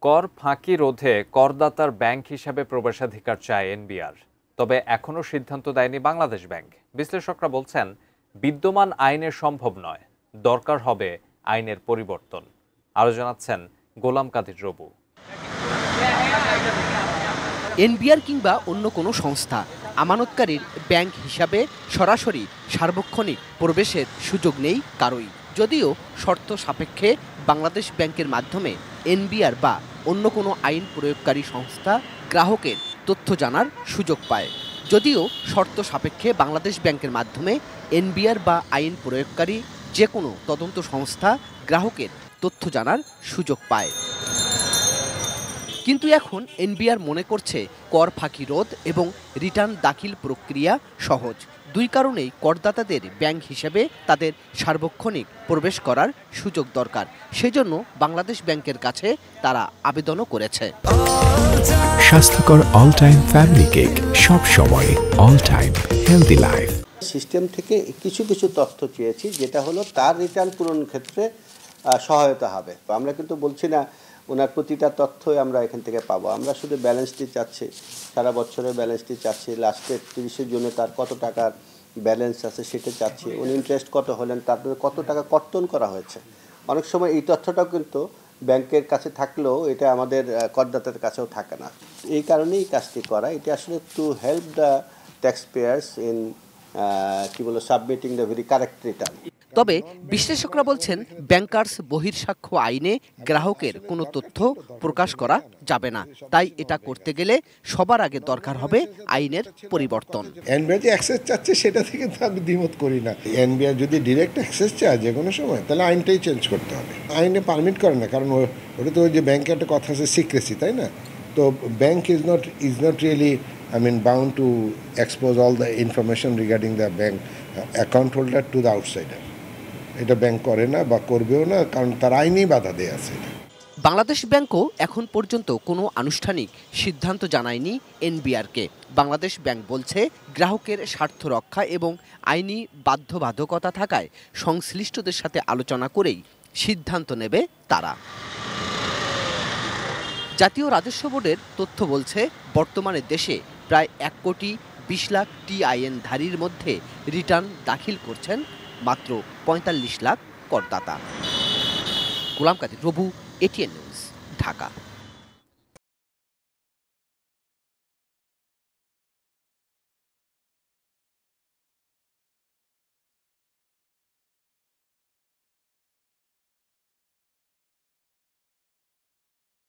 কর ফাঁকি রোধে করদাতার ব্যাংক হিসাবে প্রবেশাধিকার চায় এনবিআর। তবে এখনো সিদ্ধান্ত দেয়নি বাংলাদেশ ব্যাংক। বিশ্লেষকরা বলছেন বিদ্যমান আইনে সম্ভব নয়, দরকার হবে আইনের পরিবর্তন। আরো জানাচ্ছেন গোলাম কাদির রবু। এনবিআর কিংবা অন্য কোনো সংস্থা আমানতকারীর ব্যাংক হিসাবে সরাসরি সার্বক্ষণিক প্রবেশের সুযোগ নেই কারোই। যদিও শর্ত সাপেক্ষে বাংলাদেশ ব্যাংকের মাধ্যমে এনবিআর বা অন্য কোনো আইন প্রয়োগকারী সংস্থা গ্রাহকের তথ্য জানার সুযোগ পায়। যদিও শর্ত সাপেক্ষে বাংলাদেশ ব্যাংকের মাধ্যমে এনবিআর বা আইন প্রয়োগকারী যে কোনো তদন্ত সংস্থা গ্রাহকের তথ্য জানার সুযোগ পায়। কিন্তু এখন এনবিআর মনে করছে কর ফাঁকি রোধ এবং রিটার্ন দাখিল প্রক্রিয়া সহজ। দুই কারণেই করদাতাদের ব্যাংক হিসেবে তাদের সার্বক্ষণিক প্রবেশ করার সুযোগ দরকার। সেজন্য বাংলাদেশ ব্যাংকের কাছে তারা আবেদনও করেছে। স্বাস্থ্যকর অল টাইম ফ্যামিলি কেক, সব সময় all time healthy life. System থেকে কিছু কিছু তথ্য চেয়েছি, যেটা হলো তার রিটার্ন পূরণের ক্ষেত্রে সহায়তা হবে। আমরা কিন্তু বলছি না ওনার প্রতিটা তথ্যই আমরা এখান থেকে পাবো। আমরা শুধু ব্যালেন্সটি চাচ্ছি, সারা বছরের ব্যালেন্সটি চাচ্ছি, লাস্টের 30 জুনে তার কত টাকার ব্যালেন্স আছে সেটা চাচ্ছি, উনি ইন্টারেস্ট কত হলেন, তারপরে কত টাকা কর্তন করা হয়েছে। অনেক সময় এই তথ্যটাও কিন্তু ব্যাংকের কাছে থাকলেও এটা আমাদের করদাতাদের কাছেও থাকে না। এই কারণেই কাজটি করা। এটা আসলে to help the tax pairs in submitting the very correct return. তবে বিশ্লেষকরা বলছেন ব্যাংকার্স বহির্সাক্ষ্য আইনে গ্রাহকের কোনো তথ্য প্রকাশ করা যাবে না। তাই এটা করতে গেলে সবার আগে দরকার হবে আইনের পরিবর্তন। এনবিআর যে অ্যাক্সেস চাচ্ছে সেটা থেকে তো আমি দ্বিমত করি না। এনবিআর যদি ডিরেক্ট অ্যাক্সেস চায় যে কোনো সময়, তাহলে আইনটাই চেঞ্জ করতে হবে। আইনে পারমিট করে না, কারণ ওটা তো ওই যে ব্যাংকের একটা কথা আছে সিক্রেসি, তাই না? তো bank is not really bound to expose all the information regarding the bank account holder to the outsider. এটা ব্যাংক করে না বা করবেও না, কারণ তার আইনেই বাধা দেয়া আছে। বাংলাদেশ ব্যাংকও এখন পর্যন্ত কোনো আনুষ্ঠানিক সিদ্ধান্ত জানায়নি এনবিআরকে। বাংলাদেশ ব্যাংক বলছে গ্রাহকের স্বার্থ রক্ষা এবং আইনি বাধ্যবাধকতা থাকায় সংশ্লিষ্টদের সাথে আলোচনা করেই সিদ্ধান্ত নেবে তারা। জাতীয় রাজস্ব বোর্ডের তথ্য বলছে বর্তমানে দেশে প্রায় 1,20,00,000 টিআইএনধারীর মধ্যে রিটার্ন দাখিল করছেন মাত্র 45 লাখ করদাতা। গোলাম কাদির রবু, এটিএন নিউজ, ঢাকা।